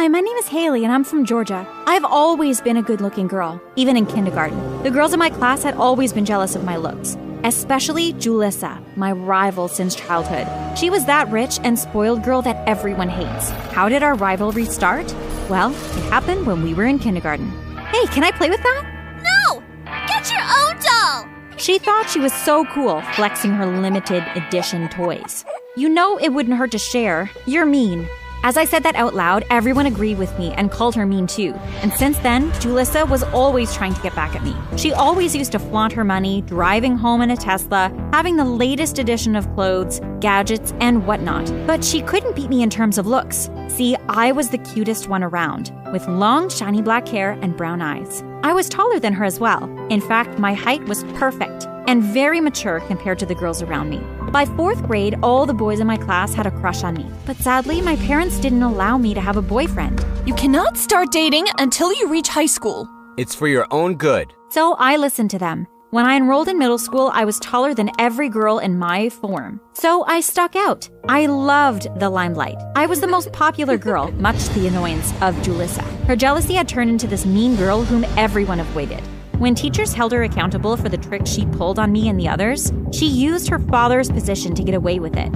Hi, my name is Haley and I'm from Georgia. I've always been a good-looking girl, even in kindergarten. The girls in my class had always been jealous of my looks, especially Julissa, my rival since childhood. She was that rich and spoiled girl that everyone hates. How did our rivalry start? Well, it happened when we were in kindergarten. Hey, can I play with that? No! Get your own doll! She thought she was so cool, flexing her limited edition toys. You know it wouldn't hurt to share. You're mean. As I said that out loud, everyone agreed with me and called her mean too. And since then, Julissa was always trying to get back at me. She always used to flaunt her money, driving home in a Tesla, having the latest edition of clothes, gadgets, and whatnot. But she couldn't beat me in terms of looks. See, I was the cutest one around, with long, shiny black hair and brown eyes. I was taller than her as well. In fact, my height was perfect and very mature compared to the girls around me. By 4th grade, all the boys in my class had a crush on me. But sadly, my parents didn't allow me to have a boyfriend. You cannot start dating until you reach high school. It's for your own good. So I listened to them. When I enrolled in middle school, I was taller than every girl in my form. So I stuck out. I loved the limelight. I was the most popular girl, much to the annoyance of Julissa. Her jealousy had turned into this mean girl whom everyone avoided. When teachers held her accountable for the tricks she pulled on me and the others, she used her father's position to get away with it.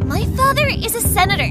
My father is a senator.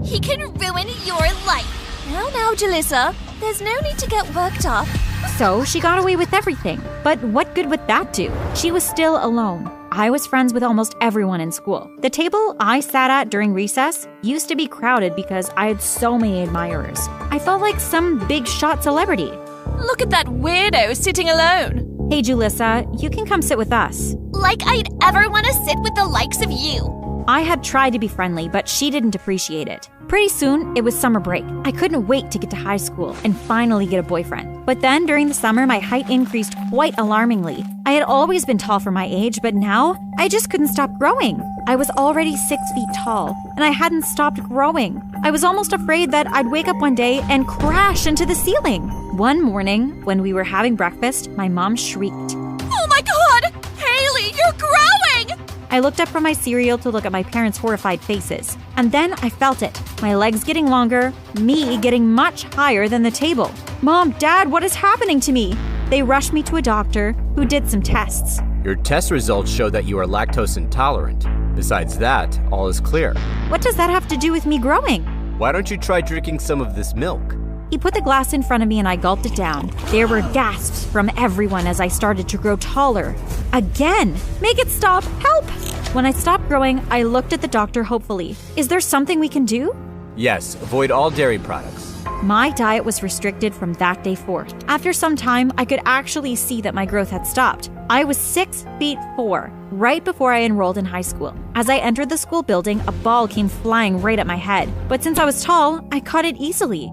He can ruin your life. Now, Julissa, there's no need to get worked up. So she got away with everything. But what good would that do? She was still alone. I was friends with almost everyone in school. The table I sat at during recess used to be crowded because I had so many admirers. I felt like some big shot celebrity. Look at that weirdo sitting alone. Hey, Julissa, you can come sit with us. Like I'd ever want to sit with the likes of you. I had tried to be friendly, but she didn't appreciate it. Pretty soon, it was summer break. I couldn't wait to get to high school and finally get a boyfriend. But then, during the summer, my height increased quite alarmingly. I had always been tall for my age, but now, I just couldn't stop growing. I was already 6 feet tall, and I hadn't stopped growing. I was almost afraid that I'd wake up one day and crash into the ceiling. One morning, when we were having breakfast, my mom shrieked. Oh my God! Haley, you're growing! I looked up from my cereal to look at my parents' horrified faces. And then I felt it. My legs getting longer, me getting much higher than the table. Mom, Dad, what is happening to me? They rushed me to a doctor who did some tests. Your test results show that you are lactose intolerant. Besides that, all is clear. What does that have to do with me growing? Why don't you try drinking some of this milk? He put the glass in front of me and I gulped it down. There were gasps from everyone as I started to grow taller. Again! Make it stop! Help! When I stopped growing, I looked at the doctor hopefully. Is there something we can do? Yes, avoid all dairy products. My diet was restricted from that day forth. After some time, I could actually see that my growth had stopped. I was 6 feet 4, right before I enrolled in high school. As I entered the school building, a ball came flying right at my head. But since I was tall, I caught it easily.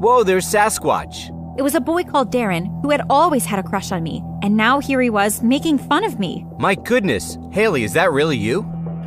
Whoa, there's Sasquatch. It was a boy called Darren who had always had a crush on me, and now here he was making fun of me. My goodness, Haley, is that really you?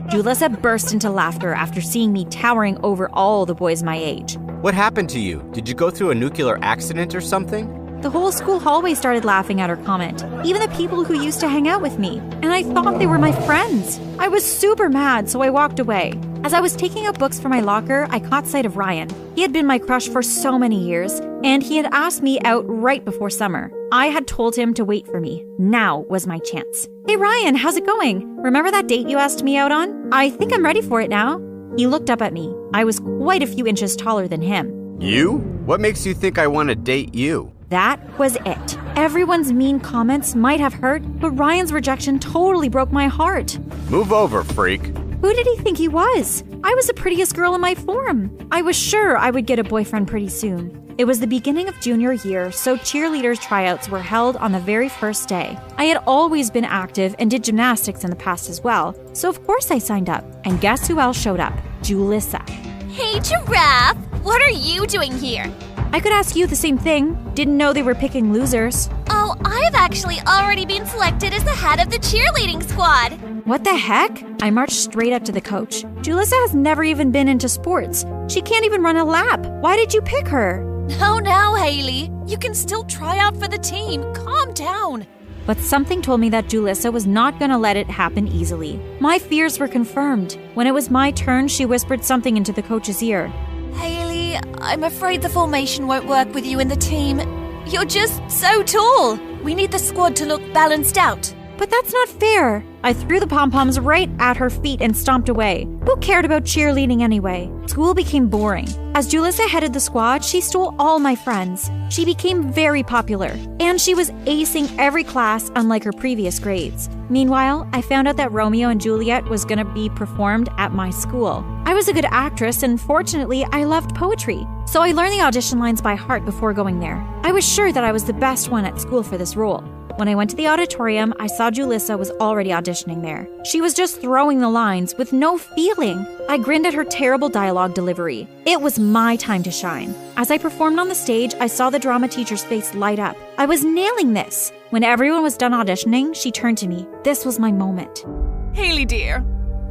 Julissa burst into laughter after seeing me towering over all the boys my age. What happened to you? Did you go through a nuclear accident or something? The whole school hallway started laughing at her comment, even the people who used to hang out with me, and I thought they were my friends. I was super mad, so I walked away. As I was taking out books from my locker, I caught sight of Ryan. He had been my crush for so many years, and he had asked me out right before summer. I had told him to wait for me. Now was my chance. Hey Ryan, how's it going? Remember that date you asked me out on? I think I'm ready for it now. He looked up at me. I was quite a few inches taller than him. You? What makes you think I want to date you? That was it. Everyone's mean comments might have hurt, but Ryan's rejection totally broke my heart. Move over, freak. Who did he think he was? I was the prettiest girl in my form. I was sure I would get a boyfriend pretty soon. It was the beginning of junior year, so cheerleaders tryouts were held on the very first day. I had always been active and did gymnastics in the past as well, so of course I signed up. And guess who else showed up? Julissa. Hey, Giraffe! What are you doing here? I could ask you the same thing. Didn't know they were picking losers. Oh, I've actually already been selected as the head of the cheerleading squad. What the heck? I marched straight up to the coach. Julissa has never even been into sports. She can't even run a lap. Why did you pick her? Oh, now, Haley. You can still try out for the team. Calm down. But something told me that Julissa was not going to let it happen easily. My fears were confirmed. When it was my turn, she whispered something into the coach's ear. Haley, Haley, I'm afraid the formation won't work with you in the team. You're just so tall. We need the squad to look balanced out. But that's not fair. I threw the pom-poms right at her feet and stomped away. Who cared about cheerleading anyway? School became boring. As Julissa headed the squad, she stole all my friends. She became very popular, and she was acing every class unlike her previous grades. Meanwhile, I found out that Romeo and Juliet was going to be performed at my school. I was a good actress, and fortunately, I loved poetry. So I learned the audition lines by heart before going there. I was sure that I was the best one at school for this role. When I went to the auditorium, I saw Julissa was already auditioning there. She was just throwing the lines with no feeling. I grinned at her terrible dialogue delivery. It was my time to shine. As I performed on the stage, I saw the drama teacher's face light up. I was nailing this. When everyone was done auditioning, she turned to me. This was my moment. Haley, dear,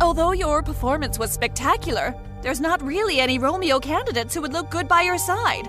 although your performance was spectacular, there's not really any Romeo candidates who would look good by your side.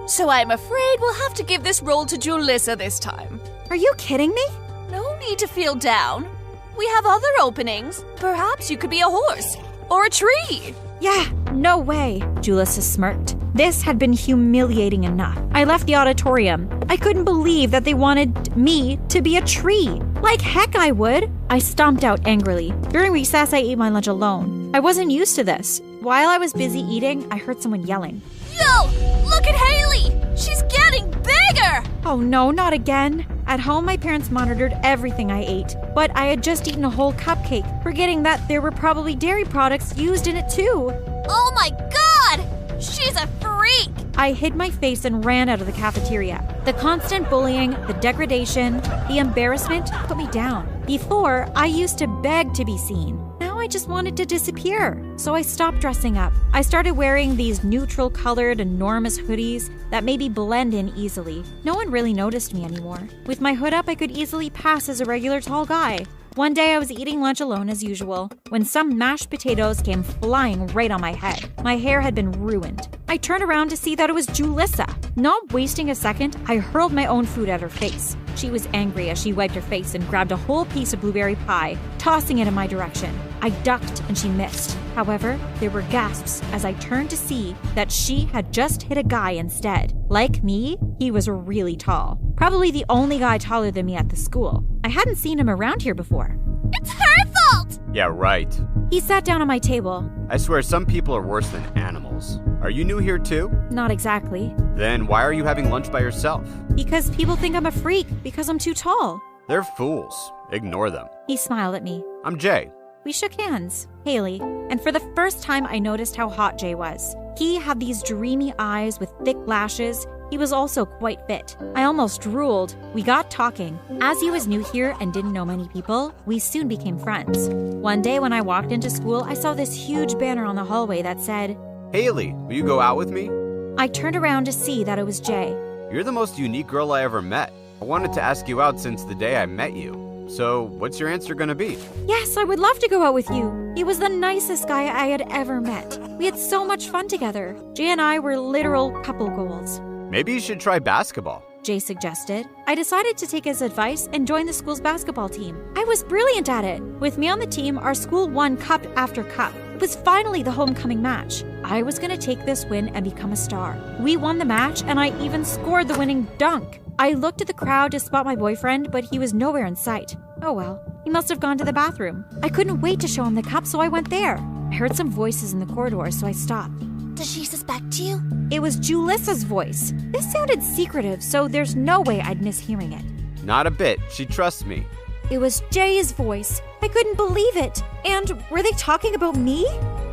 So I'm afraid we'll have to give this role to Julissa this time. Are you kidding me? No need to feel down. We have other openings. Perhaps you could be a horse or a tree. Yeah, no way, Julissa smirked. This had been humiliating enough. I left the auditorium. I couldn't believe that they wanted me to be a tree. Like heck I would. I stomped out angrily. During recess, I ate my lunch alone. I wasn't used to this. While I was busy eating, I heard someone yelling. Yo! Look at Haley! She's getting bigger! Oh no, not again. At home, my parents monitored everything I ate, but I had just eaten a whole cupcake, forgetting that there were probably dairy products used in it too. Oh my god! She's a freak! I hid my face and ran out of the cafeteria. The constant bullying, the degradation, the embarrassment put me down. Before, I used to beg to be seen. Now I just wanted to disappear. So I stopped dressing up. I started wearing these neutral-colored, enormous hoodies that made me blend in easily. No one really noticed me anymore. With my hood up, I could easily pass as a regular tall guy. One day I was eating lunch alone as usual, when some mashed potatoes came flying right on my head. My hair had been ruined. I turned around to see that it was Julissa. Not wasting a second, I hurled my own food at her face. She was angry as she wiped her face and grabbed a whole piece of blueberry pie, tossing it in my direction. I ducked and she missed. However, there were gasps as I turned to see that she had just hit a guy instead. Like me, he was really tall. Probably the only guy taller than me at the school. I hadn't seen him around here before. It's her fault! Yeah, right. He sat down on my table. I swear some people are worse than animals. Are you new here too? Not exactly. Then why are you having lunch by yourself? Because people think I'm a freak because I'm too tall. They're fools. Ignore them. He smiled at me. I'm Jay. We shook hands, Haley, and for the first time I noticed how hot Jay was. He had these dreamy eyes with thick lashes. He was also quite fit. I almost drooled. We got talking. As he was new here and didn't know many people, we soon became friends. One day when I walked into school, I saw this huge banner on the hallway that said, Haley, will you go out with me? I turned around to see that it was Jay. You're the most unique girl I ever met. I wanted to ask you out since the day I met you. So, what's your answer gonna be? Yes, I would love to go out with you. He was the nicest guy I had ever met. We had so much fun together. Jay and I were literal couple goals. Maybe you should try basketball. Jay suggested. I decided to take his advice and join the school's basketball team. I was brilliant at it. With me on the team, our school won cup after cup. It was finally the homecoming match. I was going to take this win and become a star. We won the match, and I even scored the winning dunk. I looked at the crowd to spot my boyfriend, but he was nowhere in sight. Oh well, he must have gone to the bathroom. I couldn't wait to show him the cup, so I went there. I heard some voices in the corridor, so I stopped. Does she suspect you? It was Julissa's voice. This sounded secretive, so there's no way I'd miss hearing it. Not a bit. She trusts me. It was Jay's voice. I couldn't believe it. And were they talking about me?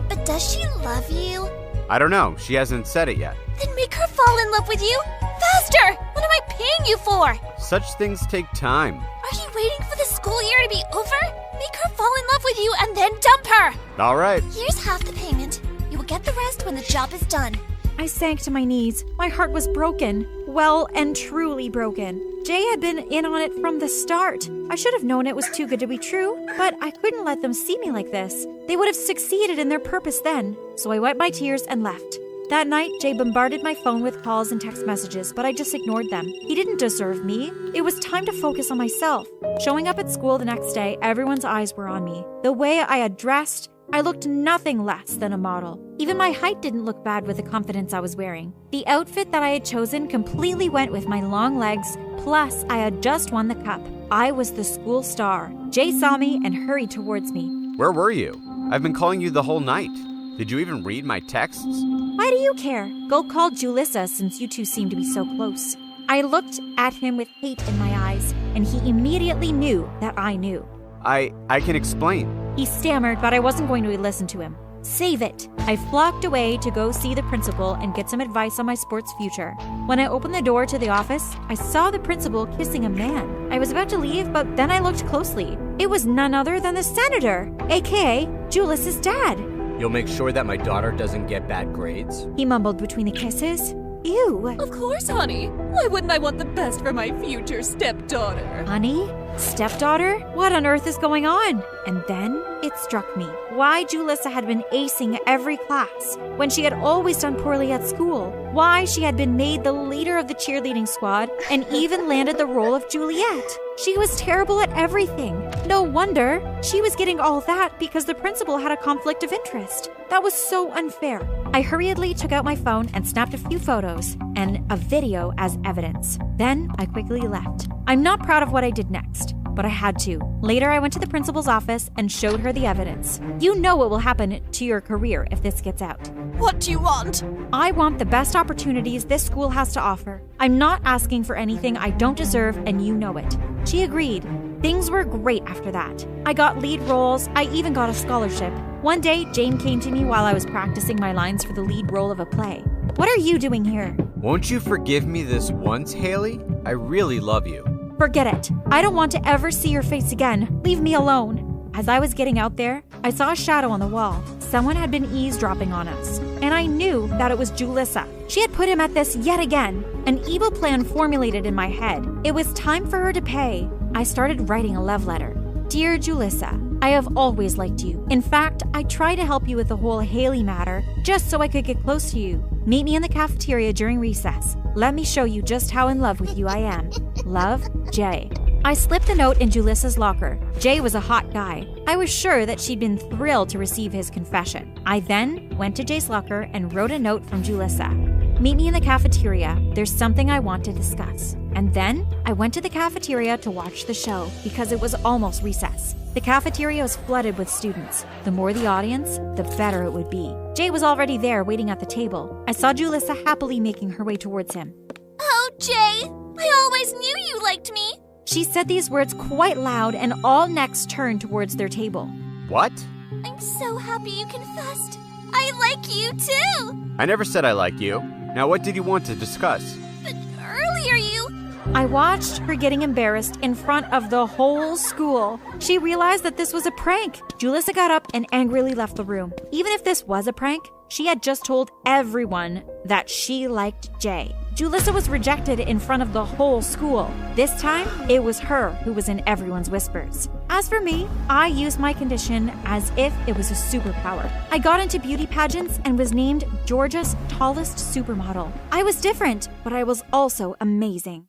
But does she love you? I don't know. She hasn't said it yet. Then make her fall in love with you? Faster! What am I paying you for? Such things take time. Are you waiting for the school year to be over? Make her fall in love with you and then dump her! All right. Here's half the payment. You will get the rest when the job is done. I sank to my knees. My heart was broken. Well and truly broken. Jay had been in on it from the start. I should have known it was too good to be true, but I couldn't let them see me like this. They would have succeeded in their purpose then. So I wiped my tears and left. That night, Jay bombarded my phone with calls and text messages, but I just ignored them. He didn't deserve me. It was time to focus on myself. Showing up at school the next day, everyone's eyes were on me. The way I had dressed, I looked nothing less than a model. Even my height didn't look bad with the confidence I was wearing. The outfit that I had chosen completely went with my long legs, plus I had just won the cup. I was the school star. Jay saw me and hurried towards me. Where were you? I've been calling you the whole night. Did you even read my texts? Why do you care? Go call Julissa since you two seem to be so close. I looked at him with hate in my eyes, and he immediately knew that I knew. I can explain. He stammered, but I wasn't going to listen to him. Save it. I flocked away to go see the principal and get some advice on my sports future. When I opened the door to the office, I saw the principal kissing a man. I was about to leave, but then I looked closely. It was none other than the senator, aka Julis's dad. You'll make sure that my daughter doesn't get bad grades? He mumbled between the kisses. Ew. Of course, honey. Why wouldn't I want the best for my future stepdaughter? Honey? Stepdaughter? What on earth is going on? And then it struck me why Julissa had been acing every class when she had always done poorly at school. Why she had been made the leader of the cheerleading squad and even landed the role of Juliet. She was terrible at everything. No wonder she was getting all that because the principal had a conflict of interest. That was so unfair. I hurriedly took out my phone and snapped a few photos and a video as evidence. Then I quickly left. I'm not proud of what I did next, but I had to. Later, I went to the principal's office and showed her the evidence. You know what will happen to your career if this gets out. What do you want? I want the best opportunities this school has to offer. I'm not asking for anything I don't deserve, and you know it. She agreed. Things were great after that. I got lead roles. I even got a scholarship. One day, Jane came to me while I was practicing my lines for the lead role of a play. What are you doing here? Won't you forgive me this once, Haley? I really love you. Forget it. I don't want to ever see your face again. Leave me alone. As I was getting out there, I saw a shadow on the wall. Someone had been eavesdropping on us, and I knew that it was Julissa. She had put him at this yet again. An evil plan formulated in my head. It was time for her to pay. I started writing a love letter. Dear Julissa, I have always liked you. In fact, I tried to help you with the whole Haley matter just so I could get close to you. Meet me in the cafeteria during recess. Let me show you just how in love with you I am. Love, Jay. I slipped the note in Julissa's locker. Jay was a hot guy. I was sure that she'd been thrilled to receive his confession. I then went to Jay's locker and wrote a note from Julissa. Meet me in the cafeteria. There's something I want to discuss. And then I went to the cafeteria to watch the show because it was almost recess. The cafeteria was flooded with students. The more the audience, the better it would be. Jay was already there waiting at the table. I saw Julissa happily making her way towards him. Oh, Jay, I always knew you liked me. She said these words quite loud, and all necks turned towards their table. What? I'm so happy you confessed. I like you too. I never said I like you. Now what did you want to discuss? But earlier you... I watched her getting embarrassed in front of the whole school. She realized that this was a prank. Julissa got up and angrily left the room. Even if this was a prank, she had just told everyone that she liked Jay. Julissa was rejected in front of the whole school. This time, it was her who was in everyone's whispers. As for me, I used my condition as if it was a superpower. I got into beauty pageants and was named Georgia's tallest supermodel. I was different, but I was also amazing.